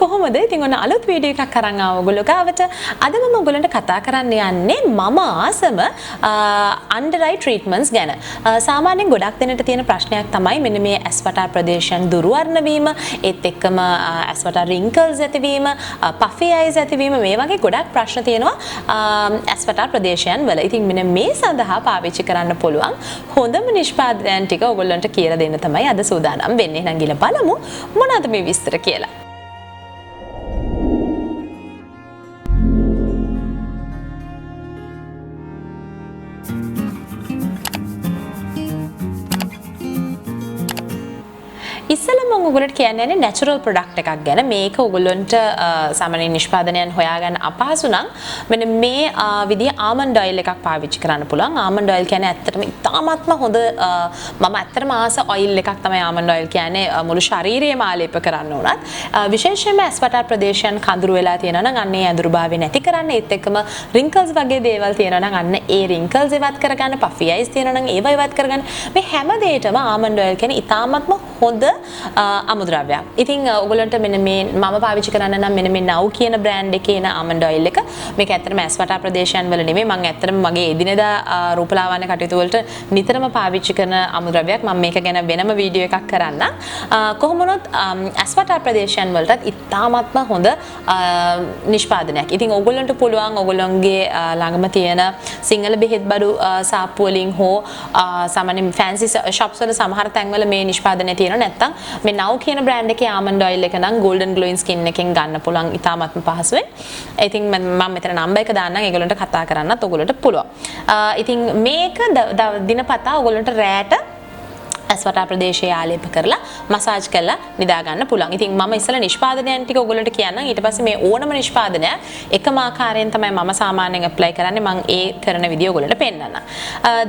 කොහොමද? ඉතින් ඔන්න අලුත් වීඩියෝ එකක් අරන් ආව ඔයගොල්ලෝ ගාවට. අද මම ඔයගොල්ලන්ට කතා කරන්න යන්නේ මම ආසම under eye treatments ගැන. සාමාන්‍යයෙන් ගොඩක් දෙනෙට තියෙන ප්‍රශ්නයක් තමයි මෙන්න මේ ඇස්වටා ප්‍රදේශයන් දුර්වර්ණ වීම, ඒත් එක්කම ඇස්වටා wrinkles ඇතිවීම, puffy eyes ඇතිවීම, මේ වගේ ගොඩක් ප්‍රශ්න තියෙනවා ඇස්වටා ප්‍රදේශයන් වල. ඉතින් මෙන්න මේ සඳහා පාවිච්චි කරන්න පුළුවන් හොඳම නිෂ්පාදනයන් ටික ඔයගොල්ලන්ට කියලා දෙන්න තමයි අද සූදානම් වෙන්නේ. එහෙනම් ගිහලා බලමු මොනවද මේ විස්තර කියලා. ඉස්සෙල්ලා මම ඔයගොල්ලන්ට කියන්නේ natural product එකක් ගැන. මේක ඔයගොල්ලන්ට සාමාන්‍ය නිෂ්පාදනයන් හොයාගන්න අපහසු නම් මෙන්න මේ විදිහේ almond oil එකක් පාවිච්චි කරන්න පුළුවන්. almond oil කියන්නේ ඇත්තටම ඉතාමත්ම හොඳ මම ඇත්තටම ආස oil එකක් තමයි almond oil කියන්නේ මුළු ශරීරයේම ආලේප කරන්න උනත්. විශේෂයෙන්ම ඇස්වටා ප්‍රදේශයන් කඳුරු වෙලා තියෙනවා නම් අන්න ඒ අඳුරුභාවය නැති කරන්න, ඒත් එක්කම wrinkles වගේ දේවල් තියෙනවා නම් අන්න ඒ wrinkles ඉවත් කරගන්න, puffy eyes තියෙනවා නම් ඒව ඉවත් කරගන්න. මේ හැම දෙයකම almond oil කියන්නේ ඉතාමත්ම හොඳ අමුද්‍රව්‍යයක්. ඉතින් ඔයගොල්ලන්ට මෙන්න මේ මම පාවිච්චි කරන්න නම් මෙන්න මේ Now කියන බ්‍රෑන්ඩ් එකේ එන almond oil එක. මේක ඇත්තටම ඇස්වටා ප්‍රදේශයන් වල නෙමෙයි. මම ඇත්තටම මගේ එදිනෙදා රූපලාවන්‍ය කටයුතු වලට නිතරම පාවිච්චි කරන අමුද්‍රව්‍යයක්. මම මේක ගැන වෙනම වීඩියෝ එකක් කරන්න. කොහොම වුණත් ඇස්වටා ප්‍රදේශයන් වලටත් ඉතාමත්ම හොඳ නිෂ්පාදනයක්. ඉතින් ඔයගොල්ලන්ට පුළුවන් ඔයගොල්ලන්ගේ ළඟම තියෙන සිංහල බෙහෙත් බඩු සාප්පු වලින් හෝ සාමාන්‍ය fancy shops වල සමහර තැන්වල මේ නිෂ්පාදනය තියෙනවා. නැත්තම් මේ Now කියන බ්‍රෑන්ඩ් එකේ almond oil එක නම් golden glowing skin එකෙන් ගන්න පුළුවන් ඉතාමත්ම පහසුවෙන්. ඉතින් මම මෙතන නම්බර් එක දාන්නම් ඒගොල්ලන්ට කතා කරන්නත් ඔයගොල්ලන්ට පුළුවන්. ඉතින් මේක දිනපතා ඔයගොල්ලන්ට රැට ඇස්වටා ප්‍රදේශයේ ආලේප කරලා මසාජ් කරලා නිදා ගන්න පුළුවන්. ඉතින් මම ඉස්සෙල්ලා නිෂ්පාදනයන් ටික ඔයගොල්ලන්ට කියන්නම්. ඊට පස්සේ මේ ඕනම නිෂ්පාදනය එකම ආකාරයෙන් තමයි මම සාමාන්‍යයෙන් ඇප්ලයි කරන්නේ. මම ඒ කරන විදිය ඔයගොල්ලන්ට පෙන්නන්න.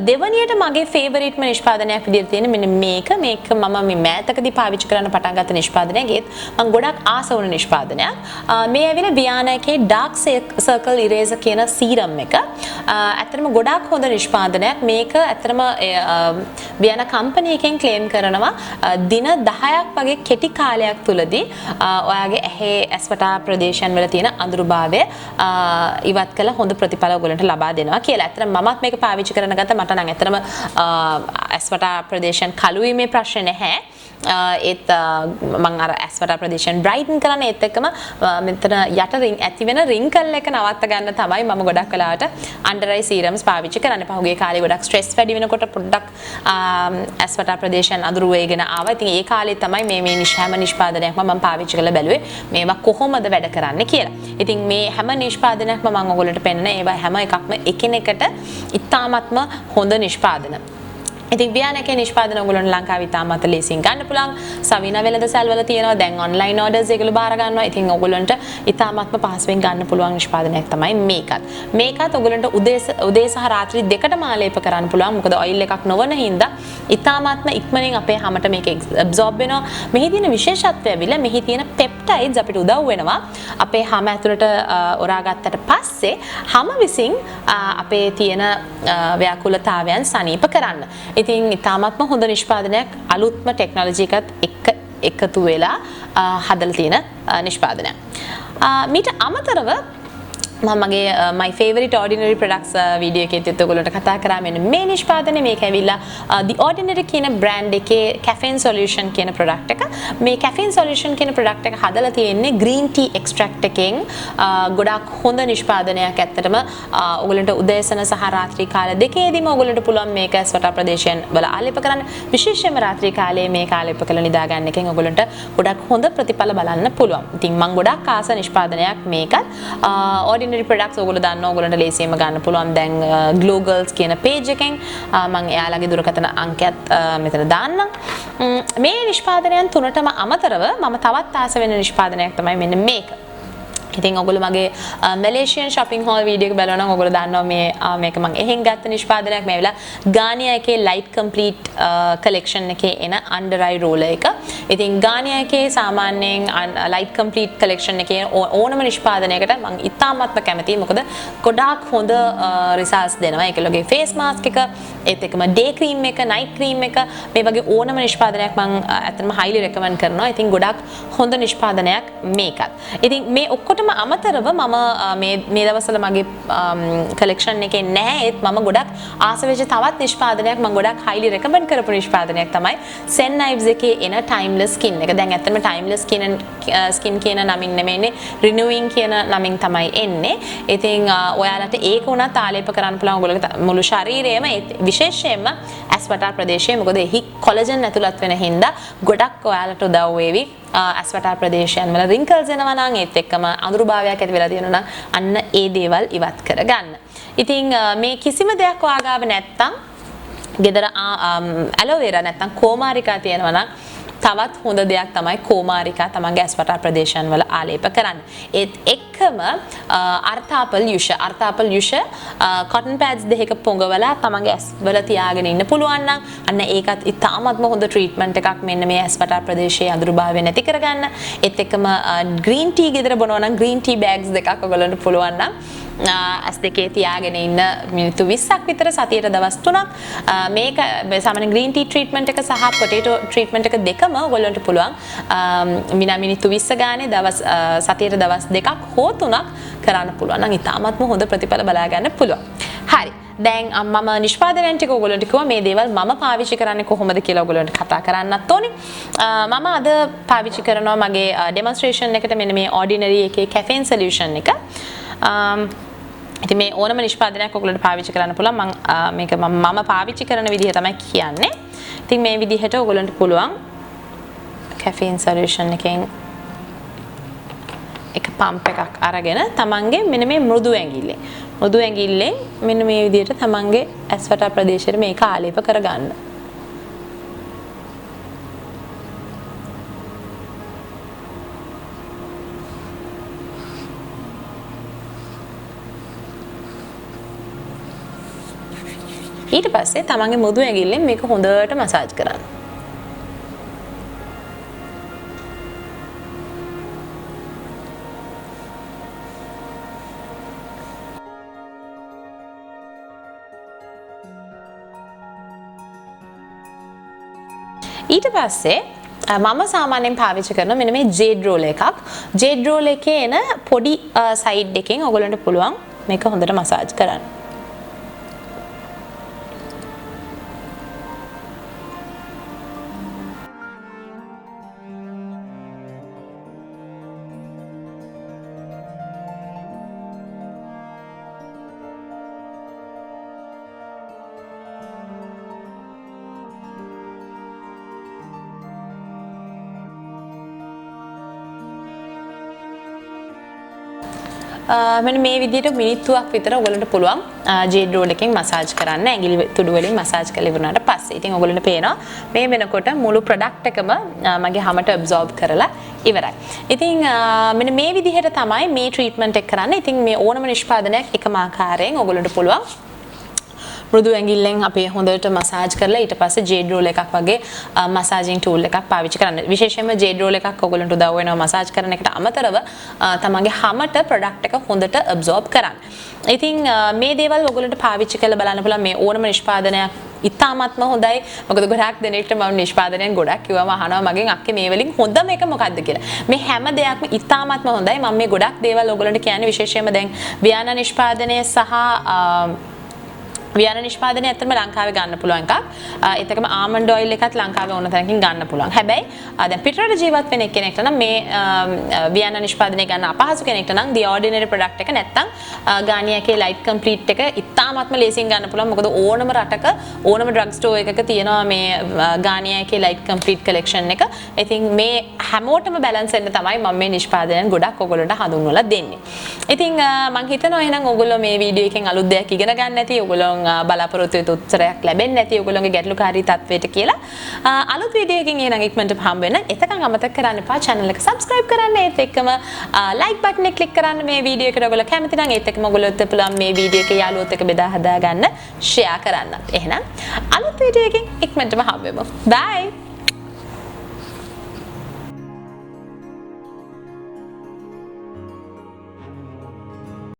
දෙවනියට මගේ ෆේවරිට්ම නිෂ්පාදනයක් විදියට තියෙන මෙන්න මේක. මේක මම මේ මෑතකදී පාවිච්චි කරන්න පටන් ගත්ත නිෂ්පාදනයක්. ඒත් මම ගොඩක් ආස වුණ නිෂ්පාදනයක්. මේ ඇවිල්ලා වියානාකේ dark circle eraser කියන සීරම් එක. ඇත්තටම ගොඩක් හොඳ නිෂ්පාදනයක්. මේක ඇත්තටම වියානා කම්පැනි එකෙන් ක්ලේම් කරනවා දින 10ක් වගේ කෙටි කාලයක් තුලදී ඔයාගේ ඇහි ඇස්වටා ප්‍රදේශයන් වල තියෙන අඳුරුභාවය ඉවත් කළ හොඳ ප්‍රතිඵල ඔයගොල්ලන්ට ලබා දෙනවා කියලා. ඇත්තටම මමත් මේක පාවිච්චි කරන ගත්ත මට නම් ඇත්තටම ඇස්වටා ප්‍රදේශයන් කළු වීමේ ප්‍රශ්න නැහැ. ඒත් මම අර ඇස්වටා ප්‍රදේශයන් බ්‍රයිටන් කරන්න ඒත් එක්කම මෙතන යට රින් ඇති වෙන රින්කල් එක නවත්ත ගන්න තමයි මම ගොඩක් වෙලාවට under eye serums පාවිච්චි කරන්නේ. පහුගිය කාලේ ගොඩක් ස්ට්‍රෙස් වැඩි වෙනකොට පොඩ්ඩක් ඇස්වටා ප්‍රදේශයන් අඳුරු වේගෙන ආවා. ඉතින් ඒ කාලේ තමයි මේ හැම නිෂ්පාදනයක්ම මම පාවිච්චි කරලා බැලුවේ මේවා කොහොමද වැඩ කරන්නේ කියලා. ඉතින් මේ හැම නිෂ්පාදනයක්ම මම ඔයගොල්ලන්ට පෙන්නන ඒවා හැම එකක්ම එකිනෙකට ඉතාමත්ම හොඳ නිෂ්පාදන. ඉතින් වියානාකේ නිෂ්පාදන ඔයගොල්ලන්ට ලංකාවේ ඉතාමත් ලේසියෙන් ගන්න පුළුවන්. සවිනා වෙළඳසැල් වල තියෙනවා. දැන් ඔන්ලයින් ඕඩර්ස් ඒගොල්ලෝ බාර ගන්නවා. ඉතින් ඔයගොල්ලන්ට ඉතාමත්ම පහසුවෙන් ගන්න පුළුවන් නිෂ්පාදනයක් තමයි මේකත්. මේකත් ඔයගොල්ලන්ට උදේ සහ රාත්‍රී දෙකටම ආලේප කරන්න පුළුවන්. මොකද ඔයිල් එකක් නොවන හින්දා ඉතාමත්ම ඉක්මනින් අපේ හැමට මේක ඇබ්සෝබ් වෙනවා. මෙහි තියෙන විශේෂත්වය ඇවිල්ලා මෙහි තියෙන පෙප්ටයිඩ්ස් අපිට උදව් වෙනවා. අපේ හැම ඇතුළට ඔරා ගත්තට පස්සේ හැම විසින් අපේ තියෙන ව්‍යාකූලතාවයන් සනීප කරන්න. ඉතින් ඉතාමත්ම හොඳ නිෂ්පාදනයක් අලුත්ම ටෙක්නොලොජි එකත් එක්ක එකතු වෙලා හදලා තියෙන නිෂ්පාදනයක්. මීට අමතරව මම මගේ my favorite ordinary products video එකේත් ඔයගොල්ලන්ට කතා කරා මෙන්න මේ නිෂ්පාදනය. මේක ඇවිල්ලා the ordinary කියන බ්‍රෑන්ඩ් එකේ caffeine solution කියන product එක. මේ caffeine solution කියන product එක හදලා තියෙන්නේ green tea extract එකෙන්. ගොඩක් හොඳ නිෂ්පාදනයක් ඇත්තටම ඔයගොල්ලන්ට උදෑසන සහ රාත්‍රී කාල දෙකේදීම ඔයගොල්ලන්ට පුළුවන් මේක ඇස්වටා ප්‍රදේශයන් වල ආලේප කරන්න. විශේෂයෙන්ම රාත්‍රී කාලයේ මේක ආලේප කරලා නිදා ගන්න එකෙන් ඔයගොල්ලන්ට ගොඩක් හොඳ ප්‍රතිඵල බලන්න පුළුවන්. ඉතින් මම ගොඩක් ආස නිෂ්පාදනයක් මේකත්. ordinary products ඔයගොල්ලෝ දන්නවා ඔයගොල්ලන්ට ලේසියෙන්ම ගන්න පුළුවන්. දැන් Glow Girls කියන page එකෙන් මම එයාලගේ දුරකථන අංකයත් මෙතන දාන්නම්. මේ නිෂ්පාදනයන් තුනටම අමතරව මම තවත් ආස වෙන නිෂ්පාදනයක් තමයි මෙන්න මේක. ඉතින් ඔයගොල්ලෝ මගේ මැලේසියන් shopping haul වීඩියෝ එක බලනවා නම් ඔයගොල්ලෝ දන්නවා මේක මම එහෙන් ගත්ත නිෂ්පාදනයක්. මේ වෙලාව ගානියා එකේ light complete collection එකේ එන under eye roller එක. ඉතින් ගානියාකේ සාමාන්‍යයෙන් ලයිට් කම්ප්ලීට් කලෙක්ෂන් එකේ ඕනම නිෂ්පාදනයකට මම ඉතාමත්ම කැමතියි. මොකද ගොඩාක් හොඳ රිසල්ට්ස් දෙනවා. ඒකලගේ ෆේස් මාස්ක් එක, ඒත් එක්කම ඩේ ක්‍රීම් එක, නයිට් ක්‍රීම් එක, මේ වගේ ඕනම නිෂ්පාදනයක් මම ඇත්තටම highly recommend කරනවා. ඉතින් ගොඩාක් හොඳ නිෂ්පාදනයක් මේකත්. ඉතින් මේ ඔක්කොටම අමතරව මම මේ දවස්වල මගේ කලෙක්ෂන් එකේ නැහැ. ඒත් මම ගොඩක් ආස වෙච්ච තවත් නිෂ්පාදනයක් මම ගොඩක් highly recommend කරපු නිෂ්පාදනයක් තමයි Sen Knives එකේ එන timeless skin එක. දැන් ඇත්තටම timeless skin කියන නමින් නෙමෙයිනේ, renewing කියන නමින් තමයි එන්නේ. ඉතින් ඔයාලට ඒක උනත් ආලේප කරන්න පුළුවන් ඔයගොල්ලෝගේ මුළු ශරීරයේම, විශේෂයෙන්ම ඇස්වටා ප්‍රදේශයේ. මොකද එහි කොලජන් ඇතුළත් වෙන හින්දා ගොඩක් ඔයාලට උදව් වේවි. ඇස්වටා ප්‍රදේශයන් වල wrinkles එනවා නම්, ඒත් එක්කම අඳුරුභාවයක් ඇති වෙලා තියෙනවා නම් අන්න ඒ දේවල් ඉවත් කරගන්න. ඉතින් මේ කිසිම දෙයක් ඔයාගාව නැත්තම්, ගෙදර ඇලෝවෙරා නැත්තම් කෝමාරිකා තියෙනවා නම් තවත් හොඳ දෙයක් තමයි කෝමාරිකා තමන්ගේ ඇස්වටා ප්‍රදේශයන් වල ආලේප කරන්න. ඒත් එක්කම අර්ථාපල් යුෂ cotton pads දෙකක පොඟවලා තමන්ගේ ඇස් වල තියාගෙන ඉන්න පුළුවන් නම් අන්න ඒකත් ඉතාමත්ම හොඳ ට්‍රීට්මන්ට් එකක් මෙන්න මේ ඇස්වටා ප්‍රදේශයේ අඳුරුභාවය නැති කරගන්න. ඒත් එක්කම green tea ගෙදර බොනවා නම් green tea bags දෙකක් ඔයගොල්ලන්ට පුළුවන් නම් ඇස් දෙකේ තියාගෙන ඉන්න මිනිත්තු 20ක් විතර සතියට දවස් 3ක් මේක සාමාන්‍ය green tea treatment එක සහ potato treatment එක දෙකම ඔයගොල්ලන්ට පුළුවන් මිනිත්තු 20 ගානේ සතියට දවස් 2ක් හෝ 3ක් කරන්න පුළුවන් නම් ඉතාමත්ම හොඳ ප්‍රතිඵල බලා ගන්න පුළුවන්. හරි. දැන් මම නිෂ්පාදනයන් ටික ඔයගොල්ලන්ට කිව්වා මේ දේවල් මම පාවිච්චි කරන්නේ කොහොමද කියලා ඔයගොල්ලන්ට කතා කරන්නත් ඕනේ. මම අද පාවිච්චි කරනවා මගේ demonstration එකට මෙන්න මේ ordinary එකේ caffeine solution එක. ඉතින් මේ ඕනම නිෂ්පාදනයක් ඔයගොල්ලන්ට පාවිච්චි කරන්න පුළුවන්. මේක මම පාවිච්චි කරන විදිහ තමයි කියන්නේ. ඉතින් මේ විදිහට ඔයගොල්ලන්ට පුළුවන් caffeine solution එකෙන් එක පම්ප් එකක් අරගෙන තමන්ගේ මෙන්න මේ මෘදු ඇඟිල්ලෙන් මෙන්න මේ විදිහට තමන්ගේ ඇස්වටා ප්‍රදේශයට මේක ආලේප කරගන්න. ඊට පස්සේ තමන්ගේ මෘදු ඇඟිල්ලෙන් මේක හොඳට මසාජ් කරන්න. ඊට පස්සේ මම සාමාන්‍යයෙන් පාවිච්චි කරන මෙන්න මේ ජේඩ් රෝල් එකක්. ජේඩ් රෝල් එකේ එන පොඩි සයිඩ් එකෙන් ඔයගොල්ලන්ට පුළුවන් මේක හොඳට මසාජ් කරන්න. මෙන්න මේ විදිහට මිනිත්තුවක් විතර ඔයගලන්ට පුළුවන් ජේඩ් රෝල් එකෙන් මසාජ් කරන්න ඇඟිලි තුඩු වලින් මසාජ් කරලා ඉවරනාට පස්සේ. ඉතින් ඔයගලන්ට පේනවා මේ වෙනකොට මුළු ප්‍රොඩක්ට් එකම මගේ හැමට ඇබ්සෝබ් කරලා ඉවරයි. ඉතින් මෙන්න මේ විදිහට තමයි මේ ට්‍රීට්මන්ට් එක කරන්නේ. ඉතින් මේ ඕනම නිෂ්පාදනයක් එකම ආකාරයෙන් ඔයගලන්ට පුළුවන් මෘදු ඇඟිල්ලෙන් අපි හොඳට මසාජ් කරලා ඊට පස්සේ ජේඩ් රෝල් එකක් වගේ මසාජින් ටූල් එකක් පාවිච්චි කරන්න. විශේෂයෙන්ම ජේඩ් රෝල් එකක් ඔයගලන්ට උදව් වෙනවා මසාජ් කරන එකට අමතරව තමන්ගේ හැමට ප්‍රොඩක්ට් එක හොඳට ඇබ්සෝබ් කරන්න. ඉතින් මේ දේවල් ඔයගලන්ට පාවිච්චි කරලා බලන්න පුළුවන්. මේ ඕනම නිෂ්පාදනයක් ඉතාමත්ම හොඳයි. මොකද ගොඩක් දෙනෙක්ට මම නිෂ්පාදනයෙන් ගොඩක් කිව්වම අහනවා මගෙන් අක්කේ මේ වලින් හොඳම එක මොකක්ද කියලා. මේ හැම දෙයක්ම ඉතාමත්ම හොඳයි. මම මේ ගොඩක් දේවල් ඔයගලන්ට කියන්නේ විශේෂයෙන්ම දැන් වියානා නිෂ්පාදනය සහ වියානා නිෂ්පාදනය ඇත්තටම ලංකාවේ ගන්න පුළුවන් එකක්. ඒත් එක්කම ආමන්ඩ් ඔයිල් එකත් ලංකාවේ ඕන තැනකින් ගන්න පුළුවන්. හැබැයි දැන් පිටරට ජීවත් වෙන කෙනෙක්ට නම් මේ වියානා නිෂ්පාදනය ගන්න අපහසු කෙනෙක්ට නම් The Ordinary product එක නැත්තම් ගානියාකේ ලයිට් කම්ප්ලීට් එක ඉතාමත්ම ලේසියෙන් ගන්න පුළුවන්. මොකද ඕනම රටක ඕනම ඩ්‍රග් ස්ටෝර් එකක තියෙනවා මේ ගානියාකේ ලයිට් කම්ප්ලීට් කලෙක්ෂන් එක. ඉතින් මේ හැමෝටම බැලන්ස් වෙන්න තමයි මම මේ නිෂ්පාදනයන් ගොඩක් ඔයගොල්ලන්ට හඳුන්වලා දෙන්නේ. ඉතින් මම හිතනවා එහෙනම් ඔයගොල්ලෝ මේ වීඩියෝ එකෙන් අලුත් දෙයක් ඉගෙන ගන්න ඇති. ඔයගොල්ලෝ බලාපොරොත්තු වෙච්ච උත්තරයක් ලැබෙන්නේ නැති ඔයගොල්ලෝගේ ගැටලුකාරී තත්වයට කියලා. අලුත් වීඩියෝ එකකින් එහෙනම් ඉක්මනට හම්බ වෙන්න. එතකන් අමතක කරන්න එපා channel එක subscribe කරන්න. ඒත් එක්කම like button එක click කරන්න මේ වීඩියෝ එකට ඔයගොල්ලෝ කැමති නම්. ඒත් එක්කම ඔයගොල්ලෝත් පුළුවන් මේ වීඩියෝ එක යාළුවොත් එක්ක බෙදා හදා ගන්න share කරන්නත්. එහෙනම් අලුත් වීඩියෝ එකකින් ඉක්මනටම හම්බ වෙමු. bye.